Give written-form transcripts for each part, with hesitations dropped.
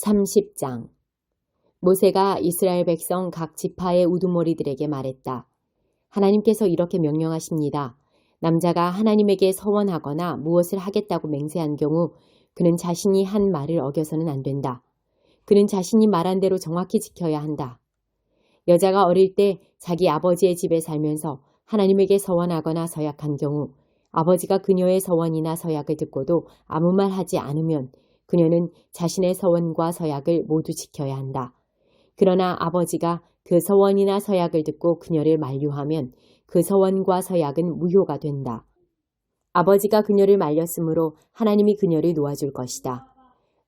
30장. 모세가 이스라엘 백성 각 지파의 우두머리들에게 말했다. 하나님께서 이렇게 명령하십니다. 남자가 하나님에게 서원하거나 무엇을 하겠다고 맹세한 경우 그는 자신이 한 말을 어겨서는 안 된다. 그는 자신이 말한 대로 정확히 지켜야 한다. 여자가 어릴 때 자기 아버지의 집에 살면서 하나님에게 서원하거나 서약한 경우 아버지가 그녀의 서원이나 서약을 듣고도 아무 말 하지 않으면 그녀는 자신의 서원과 서약을 모두 지켜야 한다. 그러나 아버지가 그 서원이나 서약을 듣고 그녀를 만류하면 그 서원과 서약은 무효가 된다. 아버지가 그녀를 말렸으므로 하나님이 그녀를 놓아줄 것이다.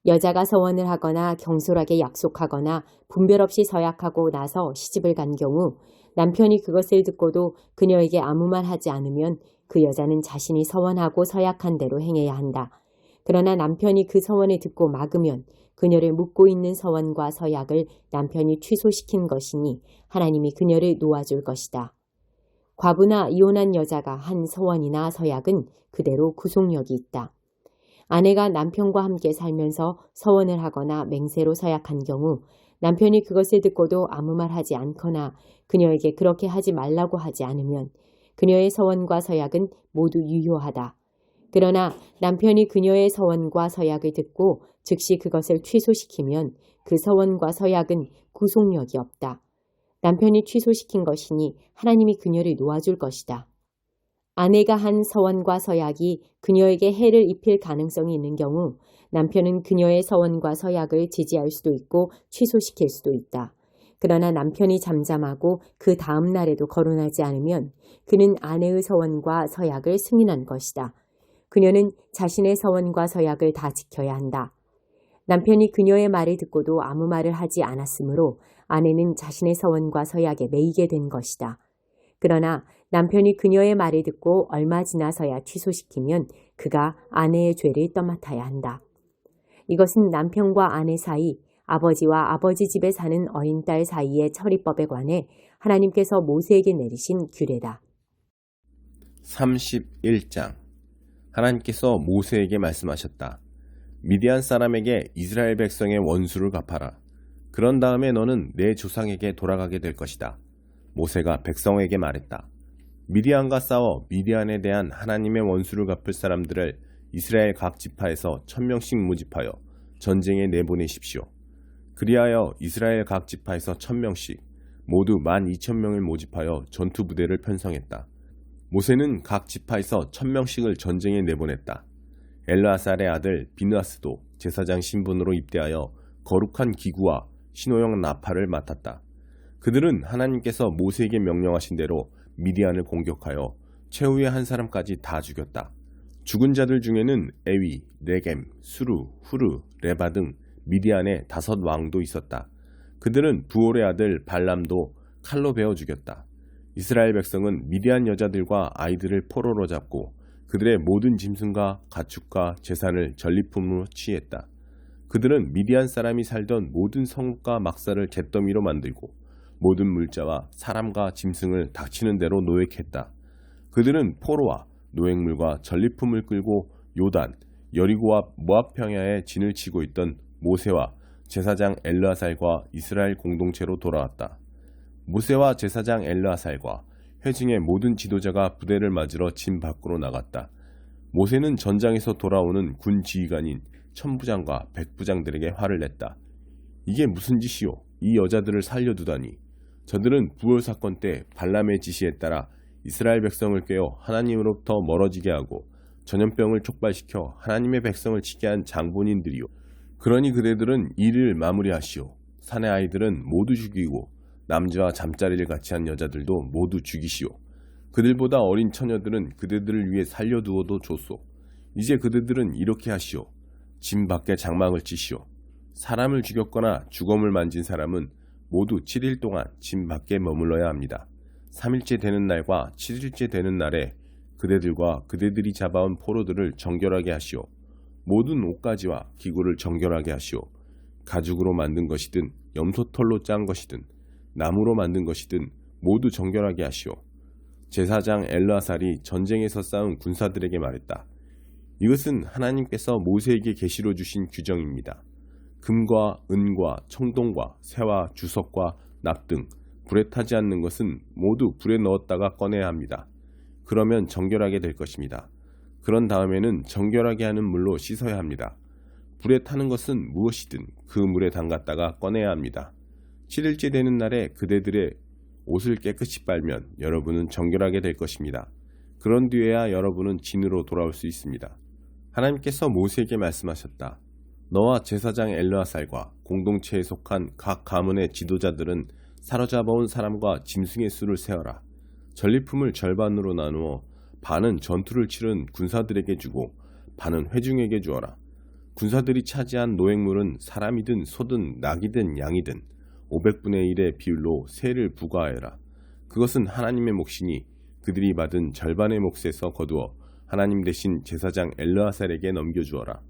여자가 서원을 하거나 경솔하게 약속하거나 분별 없이 서약하고 나서 시집을 간 경우 남편이 그것을 듣고도 그녀에게 아무 말 하지 않으면 그 여자는 자신이 서원하고 서약한 대로 행해야 한다. 그러나 남편이 그 서원을 듣고 막으면 그녀를 묻고 있는 서원과 서약을 남편이 취소시킨 것이니 하나님이 그녀를 놓아줄 것이다. 과부나 이혼한 여자가 한 서원이나 서약은 그대로 구속력이 있다. 아내가 남편과 함께 살면서 서원을 하거나 맹세로 서약한 경우 남편이 그것을 듣고도 아무 말 하지 않거나 그녀에게 그렇게 하지 말라고 하지 않으면 그녀의 서원과 서약은 모두 유효하다. 그러나 남편이 그녀의 서원과 서약을 듣고 즉시 그것을 취소시키면 그 서원과 서약은 구속력이 없다. 남편이 취소시킨 것이니 하나님이 그녀를 놓아줄 것이다. 아내가 한 서원과 서약이 그녀에게 해를 입힐 가능성이 있는 경우 남편은 그녀의 서원과 서약을 지지할 수도 있고 취소시킬 수도 있다. 그러나 남편이 잠잠하고 그 다음 날에도 거론하지 않으면 그는 아내의 서원과 서약을 승인한 것이다. 그녀는 자신의 서원과 서약을 다 지켜야 한다. 남편이 그녀의 말을 듣고도 아무 말을 하지 않았으므로 아내는 자신의 서원과 서약에 매이게 된 것이다. 그러나 남편이 그녀의 말을 듣고 얼마 지나서야 취소시키면 그가 아내의 죄를 떠맡아야 한다. 이것은 남편과 아내 사이, 아버지와 아버지 집에 사는 어린 딸 사이의 처리법에 관해 하나님께서 모세에게 내리신 규례다. 31장. 하나님께서 모세에게 말씀하셨다. 미디안 사람에게 이스라엘 백성의 원수를 갚아라. 그런 다음에 너는 내 조상에게 돌아가게 될 것이다. 모세가 백성에게 말했다. 미디안과 싸워 미디안에 대한 하나님의 원수를 갚을 사람들을 이스라엘 각 지파에서 1000명씩 모집하여 전쟁에 내보내십시오. 그리하여 이스라엘 각 지파에서 1000명씩 모두 12,000명을 모집하여 전투부대를 편성했다. 모세는 각 지파에서 1000명씩을 전쟁에 내보냈다. 엘르아살의 아들 비느하스도 제사장 신분으로 입대하여 거룩한 기구와 신호용 나팔을 맡았다. 그들은 하나님께서 모세에게 명령하신 대로 미디안을 공격하여 최후의 한 사람까지 다 죽였다. 죽은 자들 중에는 에위, 네겜, 수루, 후르, 레바 등 미디안의 5 왕도 있었다. 그들은 부올의 아들 발람도 칼로 베어 죽였다. 이스라엘 백성은 미디안 여자들과 아이들을 포로로 잡고 그들의 모든 짐승과 가축과 재산을 전리품으로 취했다. 그들은 미디안 사람이 살던 모든 성읍과 막사를 잿더미로 만들고 모든 물자와 사람과 짐승을 닥치는 대로 노획했다. 그들은 포로와 노획물과 전리품을 끌고 요단, 여리고와 모압 평야에 진을 치고 있던 모세와 제사장 엘르아살과 이스라엘 공동체로 돌아왔다. 모세와 제사장 엘르아살과 회중의 모든 지도자가 부대를 맞으러 진 밖으로 나갔다. 모세는 전장에서 돌아오는 군 지휘관인 천부장과 백부장들에게 화를 냈다. 이게 무슨 짓이오? 이 여자들을 살려두다니. 저들은 부올 사건 때 발람의 지시에 따라 이스라엘 백성을 꿰어 하나님으로부터 멀어지게 하고 전염병을 촉발시켜 하나님의 백성을 치게 한 장본인들이요. 그러니 그대들은 일을 마무리하시오. 사내 아이들은 모두 죽이고 남자와 잠자리를 같이 한 여자들도 모두 죽이시오. 그들보다 어린 처녀들은 그대들을 위해 살려두어도 좋소. 이제 그대들은 이렇게 하시오. 진 밖에 장막을 치시오. 사람을 죽였거나 죽음을 만진 사람은 모두 7일 동안 진 밖에 머물러야 합니다. 3일째 되는 날과 7일째 되는 날에 그대들과 그대들이 잡아온 포로들을 정결하게 하시오. 모든 옷가지와 기구를 정결하게 하시오. 가죽으로 만든 것이든 염소털로 짠 것이든 나무로 만든 것이든 모두 정결하게 하시오. 제사장 엘르아살이 전쟁에서 싸운 군사들에게 말했다. 이것은 하나님께서 모세에게 계시로 주신 규정입니다. 금과 은과 청동과 새와 주석과 납 등 불에 타지 않는 것은 모두 불에 넣었다가 꺼내야 합니다. 그러면 정결하게 될 것입니다. 그런 다음에는 정결하게 하는 물로 씻어야 합니다. 불에 타는 것은 무엇이든 그 물에 담갔다가 꺼내야 합니다. 7일째 되는 날에 그대들의 옷을 깨끗이 빨면 여러분은 정결하게 될 것입니다. 그런 뒤에야 여러분은 진으로 돌아올 수 있습니다. 하나님께서 모세에게 말씀하셨다. 너와 제사장 엘르아살과 공동체에 속한 각 가문의 지도자들은 사로잡아온 사람과 짐승의 수를 세어라. 전리품을 절반으로 나누어 반은 전투를 치른 군사들에게 주고 반은 회중에게 주어라. 군사들이 차지한 노획물은 사람이든 소든 낙이든 양이든 500분의 1의 비율로 세를 부과하여라. 그것은 하나님의 몫이니 그들이 받은 절반의 몫에서 거두어 하나님 대신 제사장 엘르아살에게 넘겨주어라.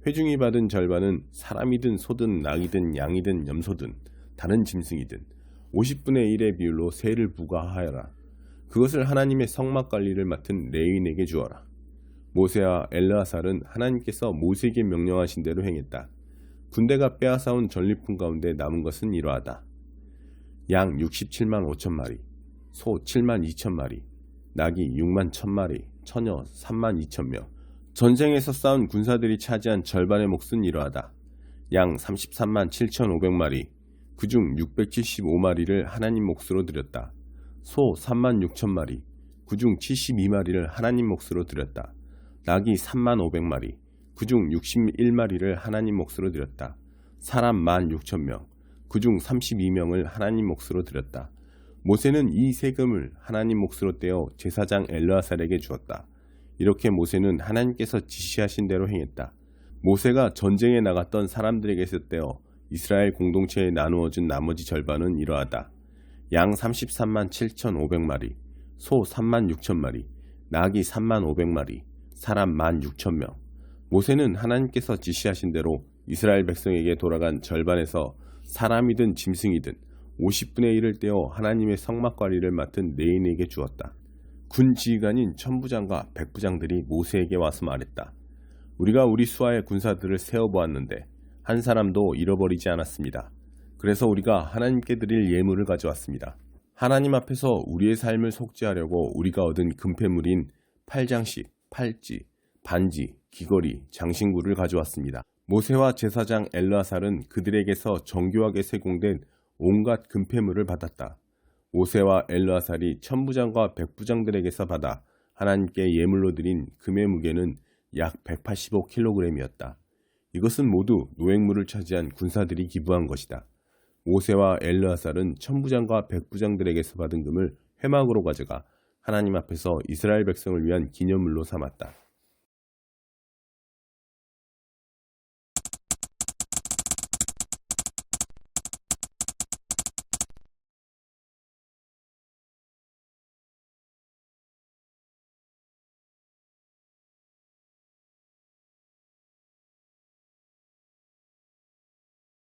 회중이 받은 절반은 사람이든 소든 낙이든 양이든 염소든 다른 짐승이든 50분의 1의 비율로 세를 부과하여라. 그것을 하나님의 성막 관리를 맡은 레위인에게 주어라. 모세와 엘르아살은 하나님께서 모세에게 명령하신 대로 행했다. 군대가 빼앗아온 전리품 가운데 남은 것은 이러하다. 양 67만 5천 마리, 소 7만 2천 마리, 낙이 6만 1천 마리, 처녀 3만 2천 명. 전쟁에서 싸운 군사들이 차지한 절반의 몫은 이러하다. 양 33만 7,500마리, 그중 675마리를 하나님 몫으로 드렸다. 소 3만 6천 마리, 그중 72마리를 하나님 몫으로 드렸다. 낙이 3만 500마리, 그중 61마리를 하나님 몫으로 드렸다. 사람 1만 6천 명, 그중 32명을 하나님 몫으로 드렸다. 모세는 이 세금을 하나님 몫으로 떼어 제사장 엘르아살에게 주었다. 이렇게 모세는 하나님께서 지시하신 대로 행했다. 모세가 전쟁에 나갔던 사람들에게서 떼어 이스라엘 공동체에 나누어준 나머지 절반은 이러하다. 양 33만 7,500마리, 소 3만 6천 마리, 낙이 3만 500마리, 사람 1만 6천 명. 모세는 하나님께서 지시하신 대로 이스라엘 백성에게 돌아간 절반에서 사람이든 짐승이든 50분의 1을 떼어 하나님의 성막 관리를 맡은 레위인에게 주었다. 군 지휘관인 천부장과 백부장들이 모세에게 와서 말했다. 우리가 우리 수하의 군사들을 세어보았는데 한 사람도 잃어버리지 않았습니다. 그래서 우리가 하나님께 드릴 예물을 가져왔습니다. 하나님 앞에서 우리의 삶을 속죄하려고 우리가 얻은 금폐물인 팔장식, 팔찌, 반지, 귀걸이, 장신구를 가져왔습니다. 모세와 제사장 엘르아살은 그들에게서 정교하게 세공된 온갖 금폐물을 받았다. 모세와 엘르아살이 천부장과 백부장들에게서 받아 하나님께 예물로 드린 금의 무게는 약 185kg이었다. 이것은 모두 노획물을 차지한 군사들이 기부한 것이다. 모세와 엘르아살은 천부장과 백부장들에게서 받은 금을 회막으로 가져가 하나님 앞에서 이스라엘 백성을 위한 기념물로 삼았다.